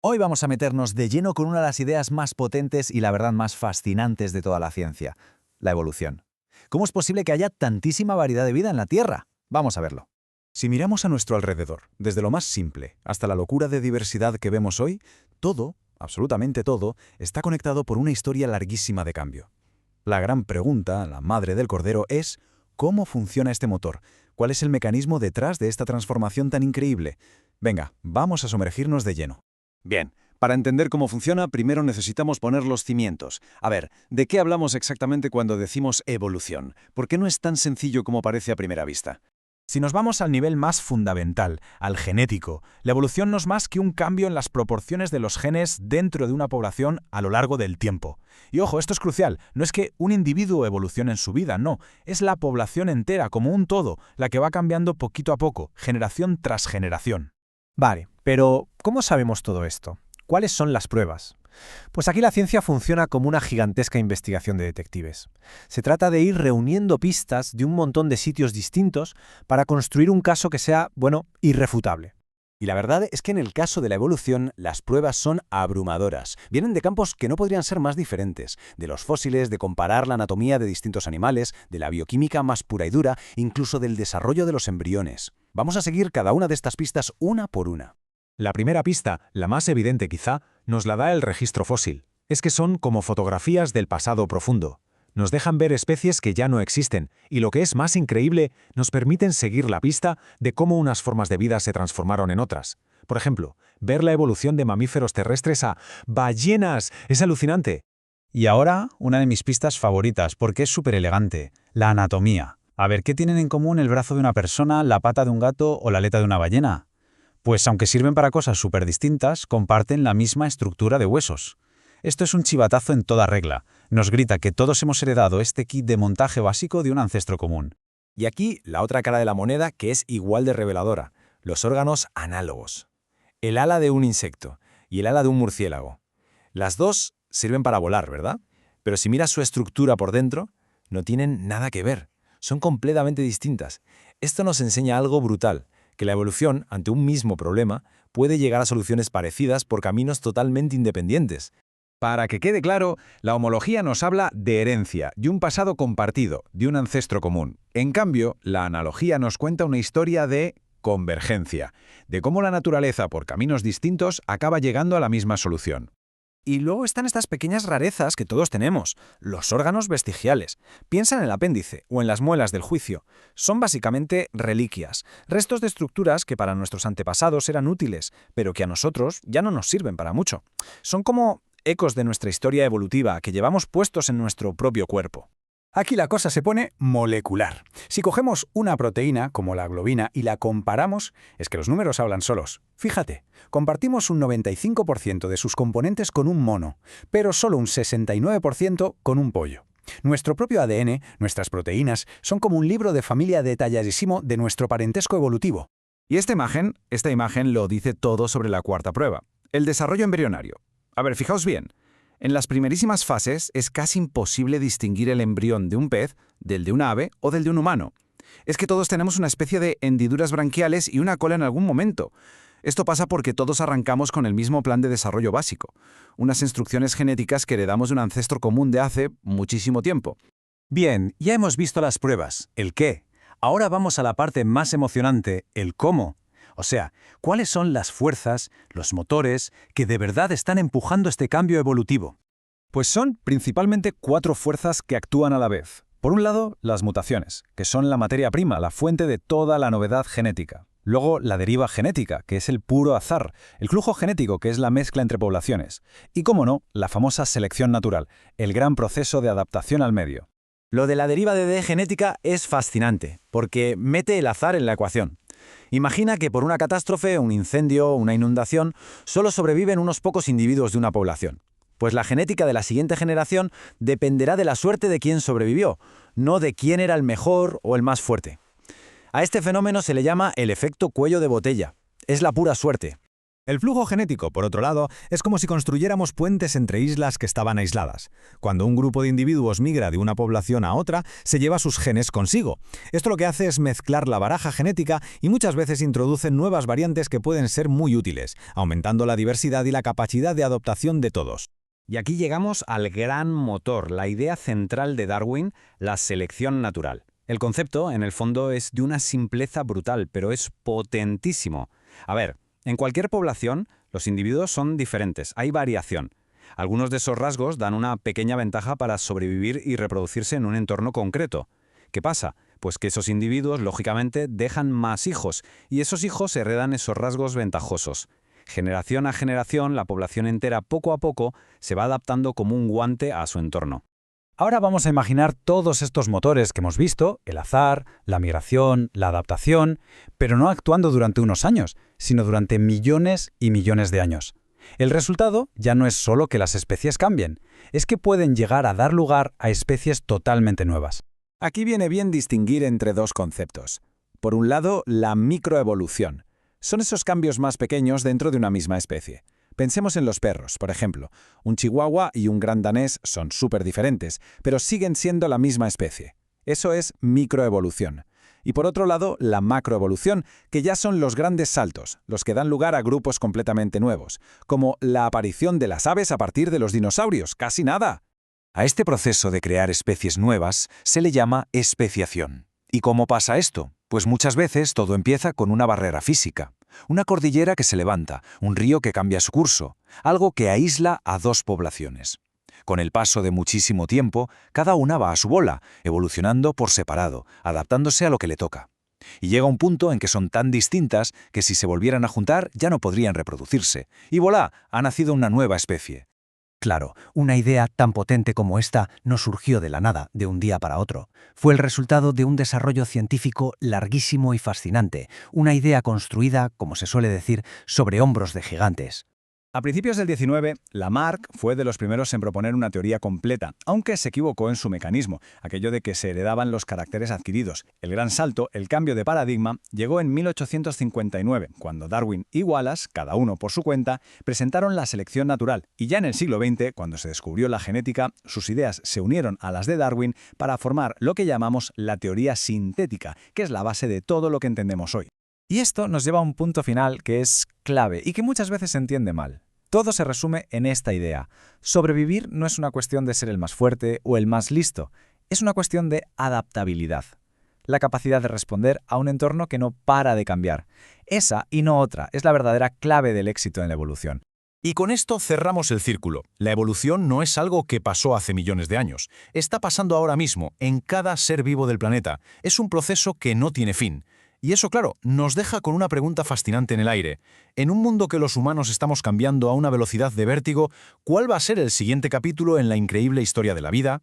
Hoy vamos a meternos de lleno con una de las ideas más potentes y la verdad más fascinantes de toda la ciencia, la evolución. ¿Cómo es posible que haya tantísima variedad de vida en la Tierra? Vamos a verlo. Si miramos a nuestro alrededor, desde lo más simple hasta la locura de diversidad que vemos hoy, todo, absolutamente todo, está conectado por una historia larguísima de cambio. La gran pregunta, la madre del cordero, es ¿cómo funciona este motor? ¿Cuál es el mecanismo detrás de esta transformación tan increíble? Venga, vamos a sumergirnos de lleno. Bien, para entender cómo funciona, primero necesitamos poner los cimientos. A ver, ¿de qué hablamos exactamente cuando decimos evolución? ¿Por qué no es tan sencillo como parece a primera vista? Si nos vamos al nivel más fundamental, al genético, la evolución no es más que un cambio en las proporciones de los genes dentro de una población a lo largo del tiempo. Y ojo, esto es crucial, no es que un individuo evolucione en su vida, no, es la población entera como un todo la que va cambiando poquito a poco, generación tras generación. Vale, pero ¿cómo sabemos todo esto? ¿Cuáles son las pruebas? Pues aquí la ciencia funciona como una gigantesca investigación de detectives. Se trata de ir reuniendo pistas de un montón de sitios distintos para construir un caso que sea, irrefutable. Y la verdad es que en el caso de la evolución, las pruebas son abrumadoras. Vienen de campos que no podrían ser más diferentes. De los fósiles, de comparar la anatomía de distintos animales, de la bioquímica más pura y dura, incluso del desarrollo de los embriones. Vamos a seguir cada una de estas pistas una por una. La primera pista, la más evidente quizá, nos la da el registro fósil. Es que son como fotografías del pasado profundo. Nos dejan ver especies que ya no existen, y lo que es más increíble, nos permiten seguir la pista de cómo unas formas de vida se transformaron en otras. Por ejemplo, ver la evolución de mamíferos terrestres a ballenas. Es alucinante. Y ahora, una de mis pistas favoritas, porque es súper elegante, la anatomía. A ver, ¿qué tienen en común el brazo de una persona, la pata de un gato o la aleta de una ballena? Pues aunque sirven para cosas súper distintas, comparten la misma estructura de huesos. Esto es un chivatazo en toda regla. Nos grita que todos hemos heredado este kit de montaje básico de un ancestro común. Y aquí la otra cara de la moneda que es igual de reveladora, los órganos análogos. El ala de un insecto y el ala de un murciélago. Las dos sirven para volar, ¿verdad? Pero si miras su estructura por dentro, no tienen nada que ver. Son completamente distintas. Esto nos enseña algo brutal, que la evolución, ante un mismo problema, puede llegar a soluciones parecidas por caminos totalmente independientes. Para que quede claro, la homología nos habla de herencia, de un pasado compartido, de un ancestro común. En cambio, la analogía nos cuenta una historia de convergencia, de cómo la naturaleza, por caminos distintos, acaba llegando a la misma solución. Y luego están estas pequeñas rarezas que todos tenemos, los órganos vestigiales. Piensa en el apéndice o en las muelas del juicio. Son básicamente reliquias, restos de estructuras que para nuestros antepasados eran útiles, pero que a nosotros ya no nos sirven para mucho. Son como ecos de nuestra historia evolutiva que llevamos puestos en nuestro propio cuerpo. Aquí la cosa se pone molecular. Si cogemos una proteína, como la globina, y la comparamos, es que los números hablan solos. Fíjate, compartimos un 95% de sus componentes con un mono, pero solo un 69% con un pollo. Nuestro propio ADN, nuestras proteínas, son como un libro de familia detalladísimo de nuestro parentesco evolutivo. Y esta imagen lo dice todo sobre la cuarta prueba, el desarrollo embrionario. A ver, fijaos bien. En las primerísimas fases es casi imposible distinguir el embrión de un pez del de un ave o del de un humano. Es que todos tenemos una especie de hendiduras branquiales y una cola en algún momento. Esto pasa porque todos arrancamos con el mismo plan de desarrollo básico, unas instrucciones genéticas que heredamos de un ancestro común de hace muchísimo tiempo. Bien, ya hemos visto las pruebas, el qué. Ahora vamos a la parte más emocionante, el cómo. O sea, ¿cuáles son las fuerzas, los motores, que de verdad están empujando este cambio evolutivo? Pues son principalmente 4 fuerzas que actúan a la vez. Por un lado, las mutaciones, que son la materia prima, la fuente de toda la novedad genética. Luego, la deriva genética, que es el puro azar. El flujo genético, que es la mezcla entre poblaciones. Y, cómo no, la famosa selección natural, el gran proceso de adaptación al medio. Lo de la deriva de genética es fascinante, porque mete el azar en la ecuación. Imagina que por una catástrofe, un incendio, una inundación, solo sobreviven unos pocos individuos de una población. Pues la genética de la siguiente generación dependerá de la suerte de quien sobrevivió, no de quién era el mejor o el más fuerte. A este fenómeno se le llama el efecto cuello de botella. Es la pura suerte. El flujo genético, por otro lado, es como si construyéramos puentes entre islas que estaban aisladas. Cuando un grupo de individuos migra de una población a otra, se lleva sus genes consigo. Esto lo que hace es mezclar la baraja genética y muchas veces introduce nuevas variantes que pueden ser muy útiles, aumentando la diversidad y la capacidad de adaptación de todos. Y aquí llegamos al gran motor, la idea central de Darwin, la selección natural. El concepto, en el fondo, es de una simpleza brutal, pero es potentísimo. A ver, en cualquier población, los individuos son diferentes, hay variación. Algunos de esos rasgos dan una pequeña ventaja para sobrevivir y reproducirse en un entorno concreto. ¿Qué pasa? Pues que esos individuos, lógicamente, dejan más hijos, y esos hijos heredan esos rasgos ventajosos. Generación a generación, la población entera, poco a poco, se va adaptando como un guante a su entorno. Ahora vamos a imaginar todos estos motores que hemos visto, el azar, la migración, la adaptación, pero no actuando durante unos años, sino durante millones y millones de años. El resultado ya no es solo que las especies cambien, es que pueden llegar a dar lugar a especies totalmente nuevas. Aquí viene bien distinguir entre dos conceptos. Por un lado, la microevolución. Son esos cambios más pequeños dentro de una misma especie. Pensemos en los perros, por ejemplo. Un chihuahua y un gran danés son súper diferentes, pero siguen siendo la misma especie. Eso es microevolución. Y por otro lado, la macroevolución, que ya son los grandes saltos, los que dan lugar a grupos completamente nuevos, como la aparición de las aves a partir de los dinosaurios, casi nada. A este proceso de crear especies nuevas se le llama especiación. ¿Y cómo pasa esto? Pues muchas veces todo empieza con una barrera física. Una cordillera que se levanta, un río que cambia su curso, algo que aísla a dos poblaciones. Con el paso de muchísimo tiempo, cada una va a su bola, evolucionando por separado, adaptándose a lo que le toca. Y llega un punto en que son tan distintas que si se volvieran a juntar ya no podrían reproducirse. Y voilà, ha nacido una nueva especie. Claro, una idea tan potente como esta no surgió de la nada, de un día para otro. Fue el resultado de un desarrollo científico larguísimo y fascinante, una idea construida, como se suele decir, sobre hombros de gigantes. A principios del 19, Lamarck fue de los primeros en proponer una teoría completa, aunque se equivocó en su mecanismo, aquello de que se heredaban los caracteres adquiridos. El gran salto, el cambio de paradigma, llegó en 1859, cuando Darwin y Wallace, cada uno por su cuenta, presentaron la selección natural, y ya en el siglo XX, cuando se descubrió la genética, sus ideas se unieron a las de Darwin para formar lo que llamamos la teoría sintética, que es la base de todo lo que entendemos hoy. Y esto nos lleva a un punto final que es clave y que muchas veces se entiende mal. Todo se resume en esta idea. Sobrevivir no es una cuestión de ser el más fuerte o el más listo, es una cuestión de adaptabilidad. La capacidad de responder a un entorno que no para de cambiar. Esa y no otra es la verdadera clave del éxito en la evolución. Y con esto cerramos el círculo. La evolución no es algo que pasó hace millones de años. Está pasando ahora mismo, en cada ser vivo del planeta. Es un proceso que no tiene fin. Y eso, claro, nos deja con una pregunta fascinante en el aire. En un mundo que los humanos estamos cambiando a una velocidad de vértigo, ¿cuál va a ser el siguiente capítulo en la increíble historia de la vida?